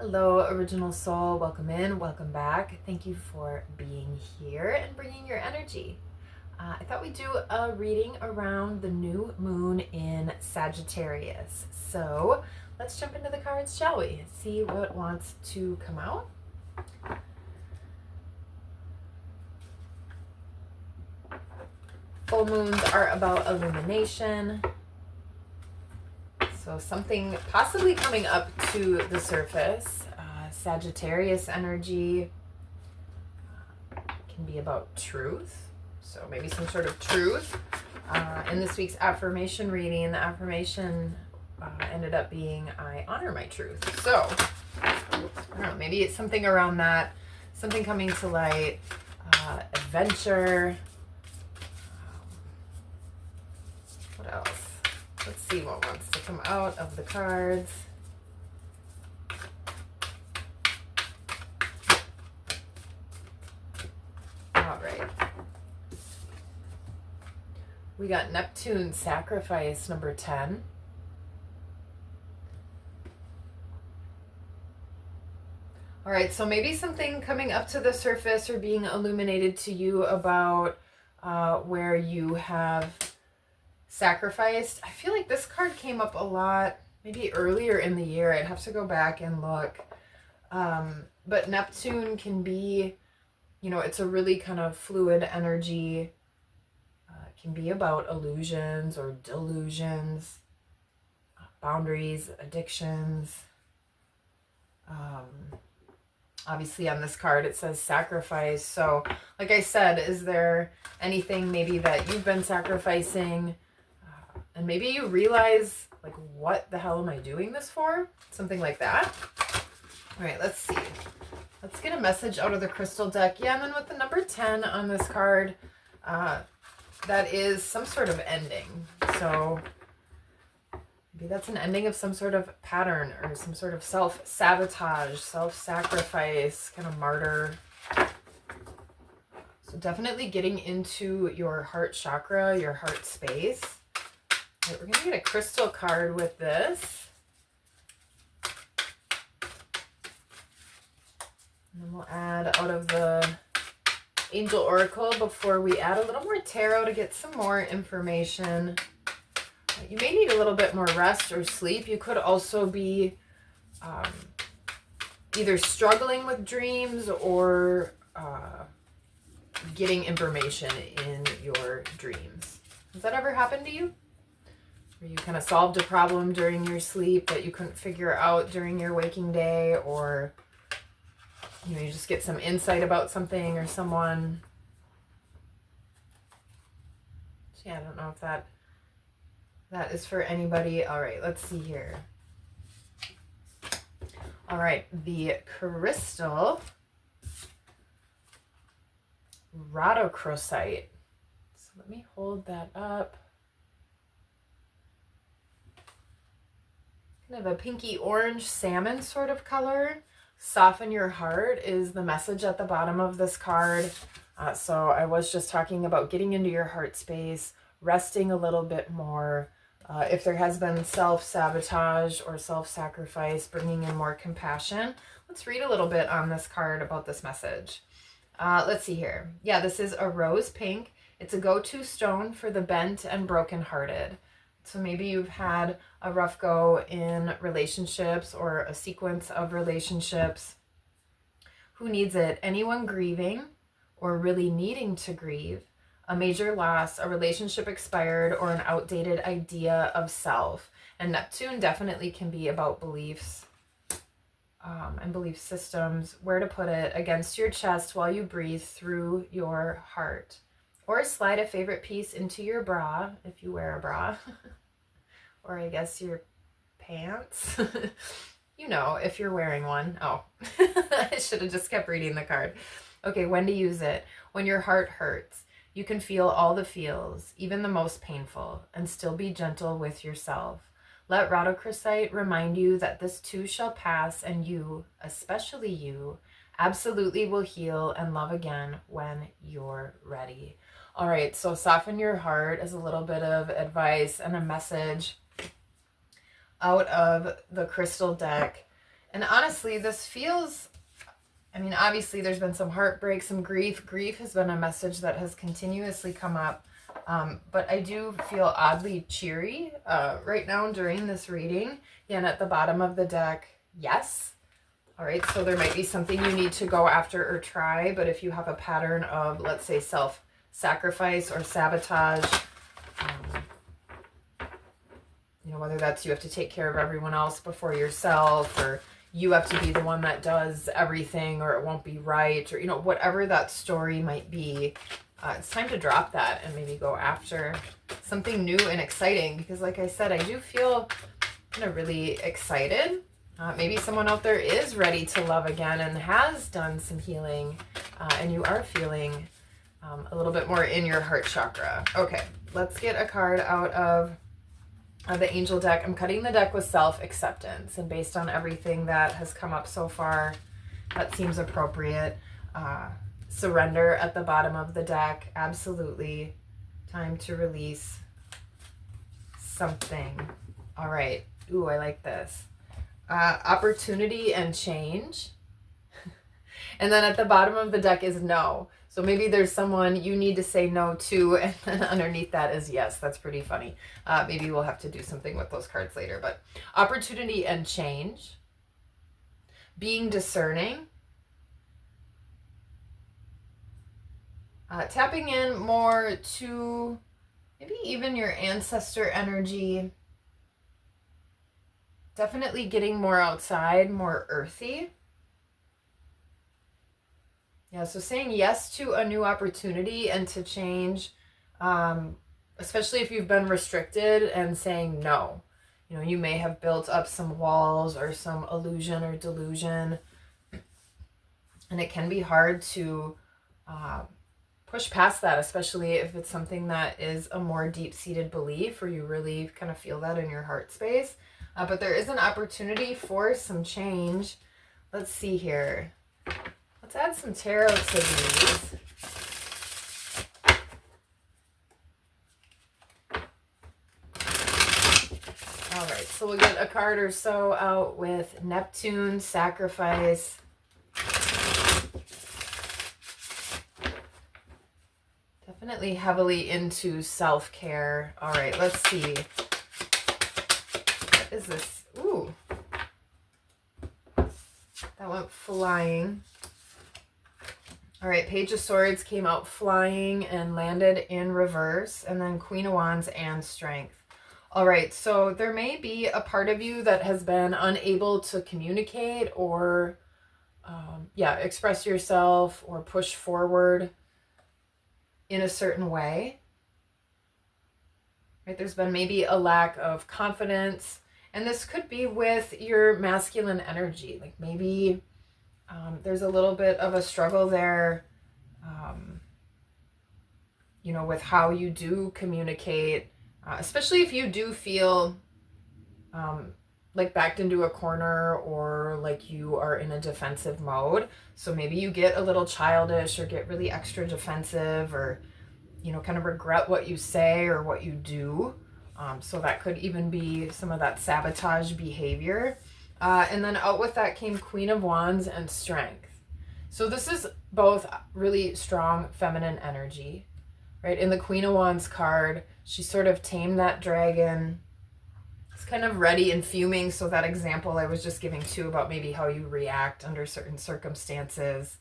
Hello, Original Soul. Welcome in, welcome back. Thank you for being here and bringing your energy. I thought we'd do a reading around the new moon in Sagittarius. So let's jump into the cards, shall we? See what wants to come out. Full moons are about illumination. So something possibly coming up to the surface. Sagittarius energy can be about truth. So maybe some sort of truth. In this week's affirmation reading, the affirmation ended up being, I honor my truth. So, I don't know, maybe it's something around that, something coming to light, adventure. What else? Let's see what wants to come out of the cards. All right. We got Neptune sacrifice number 10. All right, so maybe something coming up to the surface or being illuminated to you about where you have sacrificed. I feel like this card came up a lot, maybe earlier in the year. I'd have to go back and look. But Neptune can be, you know, it's a really kind of fluid energy. It can be about illusions or delusions, boundaries, addictions. Obviously on this card it says sacrifice. So like I said, is there anything maybe that you've been sacrificing? And maybe you realize, like, what the hell am I doing this for? Something like that. All right, let's see. Let's get a message out of the crystal deck. Yeah, and then with the number 10 on this card, that is some sort of ending. So maybe that's an ending of some sort of pattern or some sort of self-sabotage, self-sacrifice, kind of martyr. So definitely getting into your heart chakra, your heart space. Right, we're going to get a crystal card with this. And then we'll add out of the Angel Oracle before we add a little more tarot to get some more information. You may need a little bit more rest or sleep. You could also be either struggling with dreams or getting information in your dreams. Has that ever happened to you? Where you kind of solved a problem during your sleep that you couldn't figure out during your waking day, or you know, you just get some insight about something or someone. So yeah, I don't know if that is for anybody. All right, let's see here. All right, the crystal rhodochrosite. So let me hold that up. Kind of a pinky orange salmon sort of color. Soften your heart is the message at the bottom of this card. So I was just talking about getting into your heart space, resting a little bit more. If there has been self-sabotage or self-sacrifice, bringing in more compassion. Let's read a little bit on this card about this message. Let's see here. Yeah, this is a rose pink. It's a go-to stone for the bent and brokenhearted. So maybe you've had a rough go in relationships or a sequence of relationships. Who needs it? Anyone grieving or really needing to grieve, a major loss, a relationship expired, or an outdated idea of self. And Neptune definitely can be about beliefs and belief systems, where to put it against your chest while you breathe through your heart. Or slide a favorite piece into your bra, if you wear a bra. Or I guess your pants. You know, if you're wearing one. Oh, I should have just kept reading the card. Okay, when to use it. When your heart hurts, you can feel all the feels, even the most painful, and still be gentle with yourself. Let rhodochrosite remind you that this too shall pass, and you, especially you, absolutely will heal and love again when you're ready. All right, so soften your heart is a little bit of advice and a message out of the crystal deck. And honestly, this feels, I mean, obviously there's been some heartbreak, some grief. Grief has been a message that has continuously come up. But I do feel oddly cheery right now during this reading. And at the bottom of the deck, yes. All right, so there might be something you need to go after or try, but if you have a pattern of, let's say, self-sacrifice or sabotage, you know, whether that's you have to take care of everyone else before yourself, or you have to be the one that does everything, or it won't be right, or, you know, whatever that story might be, it's time to drop that and maybe go after something new and exciting, because like I said, I do feel kind of really excited. Maybe someone out there is ready to love again and has done some healing, and you are feeling a little bit more in your heart chakra. Okay, let's get a card out of the angel deck. I'm cutting the deck with self-acceptance, and based on everything that has come up so far, that seems appropriate. Surrender at the bottom of the deck. Absolutely. Time to release something. All right. Ooh, I like this. Opportunity and change. And then at the bottom of the deck is no. So maybe there's someone you need to say no to, and then underneath that is yes. That's pretty funny. Maybe we'll have to do something with those cards later. But opportunity and change. Being discerning. Tapping in more to maybe even your ancestor energy. Definitely getting more outside, more earthy. Yeah, so saying yes to a new opportunity and to change, especially if you've been restricted, and saying no. You know, you may have built up some walls or some illusion or delusion, and it can be hard to push past that, especially if it's something that is a more deep-seated belief, or you really kind of feel that in your heart space. But there is an opportunity for some change. Let's see here. Let's add some tarot to these. All right, so we'll get a card or so out with Neptune, sacrifice. Definitely heavily into self-care. All right, let's see. What is this? Ooh. That went flying. All right, Page of Swords came out flying and landed in reverse, and then Queen of Wands and Strength. All right, so there may be a part of you that has been unable to communicate or, express yourself or push forward in a certain way. Right? There's been maybe a lack of confidence, and this could be with your masculine energy. Like maybe there's a little bit of a struggle there, with how you do communicate, especially if you do feel like backed into a corner, or like you are in a defensive mode. So maybe you get a little childish or get really extra defensive, or, kind of regret what you say or what you do. So that could even be some of that sabotage behavior. And then out with that came Queen of Wands and Strength. So this is both really strong feminine energy, right? In the Queen of Wands card, she sort of tamed that dragon. It's kind of ready and fuming. So that example I was just giving too about maybe how you react under certain circumstances.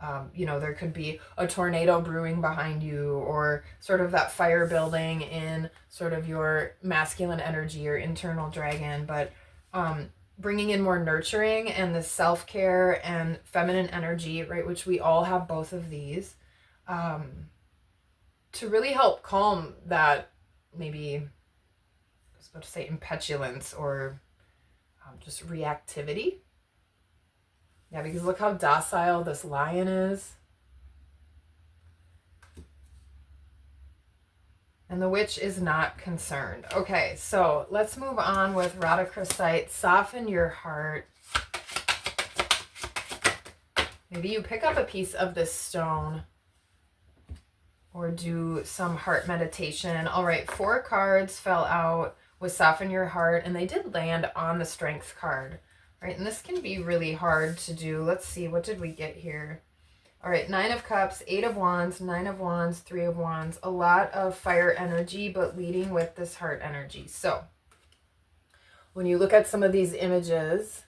There could be a tornado brewing behind you, or sort of that fire building in sort of your masculine energy or internal dragon. But bringing in more nurturing and the self-care and feminine energy, right, which we all have both of these, to really help calm that maybe, I was about to say impetulance, or just reactivity. Yeah, because look how docile this lion is. And the witch is not concerned. Okay, so let's move on with rhodochrosite. Soften your heart. Maybe you pick up a piece of this stone or do some heart meditation. All right, 4 cards fell out with soften your heart, and they did land on the strength card. Right, and this can be really hard to do. Let's see, what did we get here? All right, 9 of Cups, 8 of Wands, 9 of Wands, 3 of Wands. A lot of fire energy, but leading with this heart energy. So when you look at some of these images,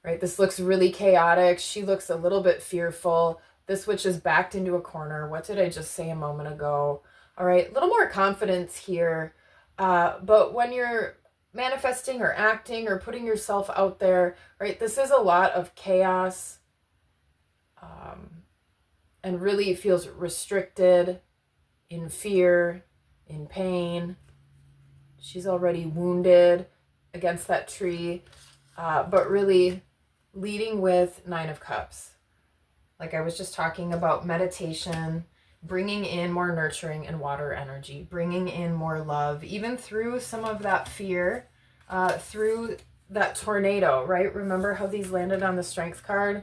right, this looks really chaotic. She looks a little bit fearful. This witch is backed into a corner. What did I just say a moment ago? All right, a little more confidence here. But when you're manifesting or acting or putting yourself out there, right, this is a lot of chaos, and really feels restricted, in fear, in pain. She's already wounded against that tree, but really leading with 9 of Cups. Like I was just talking about, meditation, bringing in more nurturing and water energy, bringing in more love, even through some of that fear, through that tornado, right? Remember how these landed on the Strength card?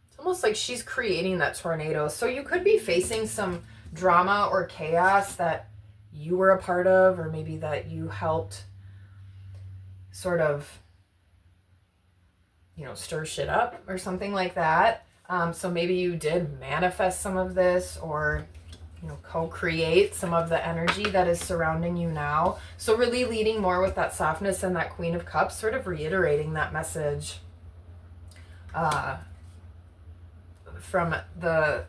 It's almost like she's creating that tornado. So you could be facing some drama or chaos that you were a part of, or maybe that you helped sort of, stir shit up or something like that. So maybe you did manifest some of this, or co-create some of the energy that is surrounding you now. So really leading more with that softness and that Queen of Cups, sort of reiterating that message from the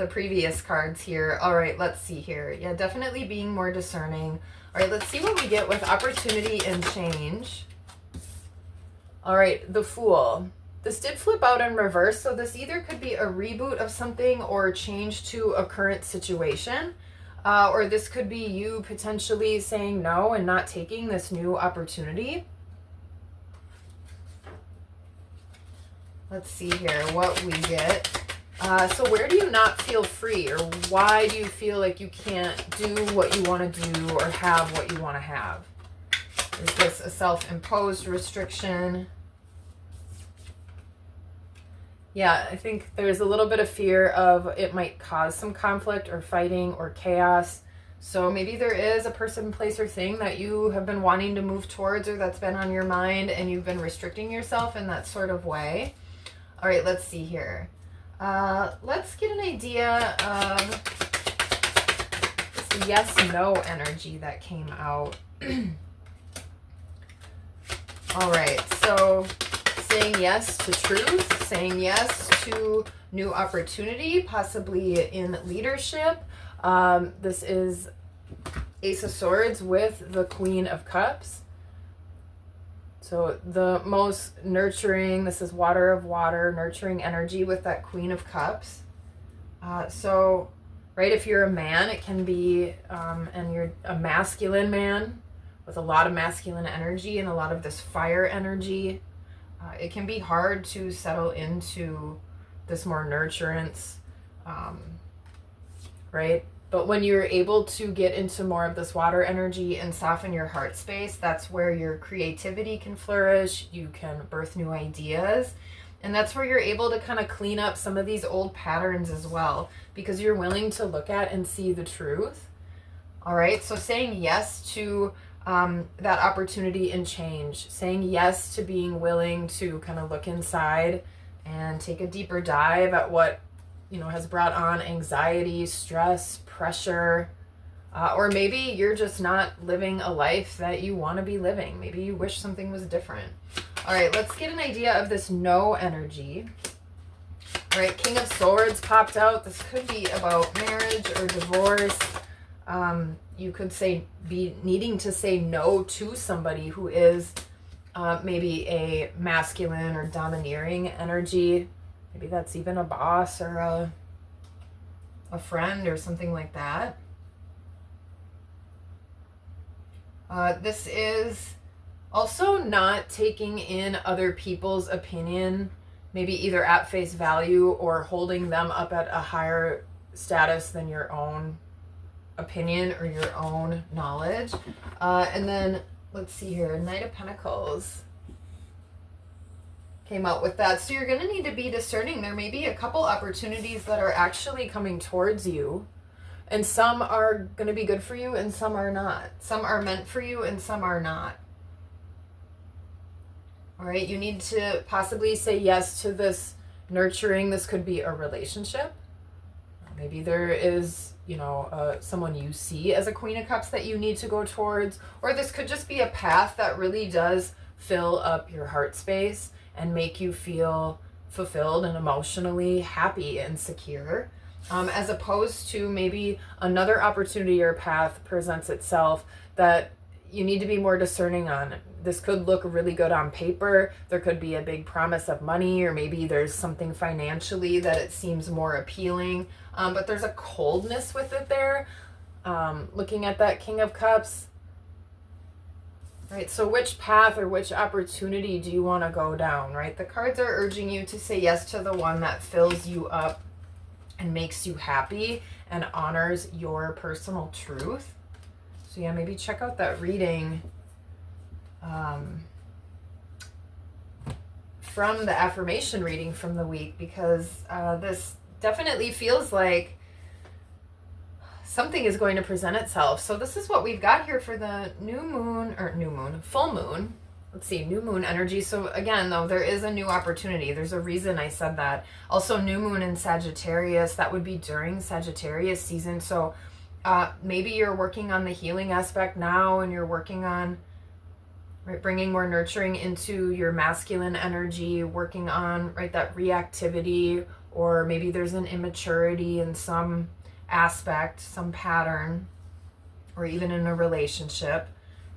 previous cards here. All right, let's see here. Yeah, definitely being more discerning. All right, let's see what we get with opportunity and change. All right, the Fool. This did flip out in reverse, so this either could be a reboot of something or change to a current situation, or this could be you potentially saying no and not taking this new opportunity. Let's see here what we get. So where do you not feel free, or why do you feel like you can't do what you want to do or have what you want to have? Is this a self-imposed restriction? Yeah, I think there's a little bit of fear of it might cause some conflict or fighting or chaos. So maybe there is a person, place, or thing that you have been wanting to move towards, or that's been on your mind, and you've been restricting yourself in that sort of way. All right, let's see here. Let's get an idea of this yes-no energy that came out. All right, so saying yes to truth, saying yes to new opportunity, possibly in leadership. This is Ace of Swords with the Queen of Cups. So the most nurturing, this is water of water, nurturing energy with that Queen of Cups. So, right, if you're a man, it can be, and you're a masculine man with a lot of masculine energy and a lot of this fire energy, it can be hard to settle into this more nurturance, right? But when you're able to get into more of this water energy and soften your heart space, that's where your creativity can flourish. You can birth new ideas. And that's where you're able to kind of clean up some of these old patterns as well, because you're willing to look at and see the truth. All right. So saying yes to that opportunity and change, saying yes to being willing to kind of look inside and take a deeper dive at what, has brought on anxiety, stress, pressure, or maybe you're just not living a life that you want to be living. Maybe you wish something was different. All right, let's get an idea of this no energy. All right, King of Swords popped out. This could be about marriage or divorce. You could be needing to say no to somebody who is maybe a masculine or domineering energy. Maybe that's even a boss or a friend or something like that. This is also not taking in other people's opinion, maybe either at face value or holding them up at a higher status than your own opinion or your own knowledge. And then let's see here, Knight of Pentacles came out with that. So you're going to need to be discerning. There may be a couple opportunities that are actually coming towards you, and some are going to be good for you and some are not. Some are meant for you and some are not. All right, you need to possibly say yes to this nurturing. This could be a relationship. Maybe there is, someone you see as a Queen of Cups that you need to go towards, or this could just be a path that really does fill up your heart space and make you feel fulfilled and emotionally happy and secure, as opposed to maybe another opportunity or path presents itself that you need to be more discerning on. This could look really good on paper. There could be a big promise of money, or maybe there's something financially that it seems more appealing, but there's a coldness with it there. Looking at that King of Cups, right? So which path or which opportunity do you want to go down, right? The cards are urging you to say yes to the one that fills you up and makes you happy and honors your personal truth. So yeah, maybe check out that reading from the affirmation reading from the week, because this definitely feels like something is going to present itself. So this is what we've got here for the full moon. Let's see, new moon energy. So again, though, there is a new opportunity. There's a reason I said that. Also, new moon in Sagittarius, that would be during Sagittarius season. So maybe you're working on the healing aspect now, and you're working on bringing more nurturing into your masculine energy, working on that reactivity, or maybe there's an immaturity in some aspect, some pattern, or even in a relationship,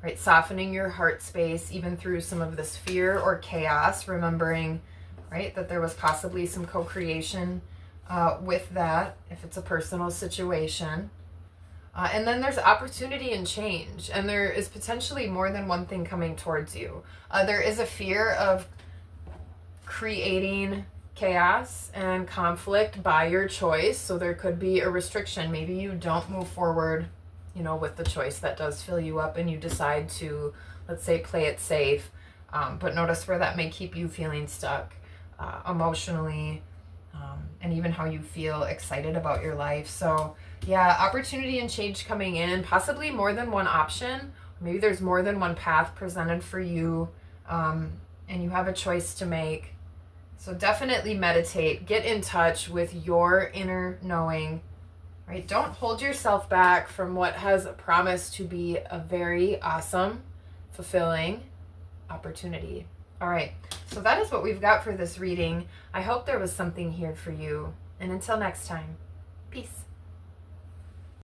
right? Softening your heart space, even through some of this fear or chaos, remembering, right, that there was possibly some co-creation with that, if it's a personal situation. And then there's opportunity and change, and there is potentially more than one thing coming towards you. There is a fear of creating chaos and conflict by your choice, so there could be a restriction. Maybe you don't move forward, with the choice that does fill you up, and you decide to, let's say, play it safe. But notice where that may keep you feeling stuck emotionally, and even how you feel excited about your life. So yeah, opportunity and change coming in, possibly more than one option. Maybe there's more than one path presented for you, and you have a choice to make. So definitely meditate, get in touch with your inner knowing, right? Don't hold yourself back from what has promised to be a very awesome, fulfilling opportunity. All right, so that is what we've got for this reading. I hope there was something here for you. And until next time, peace.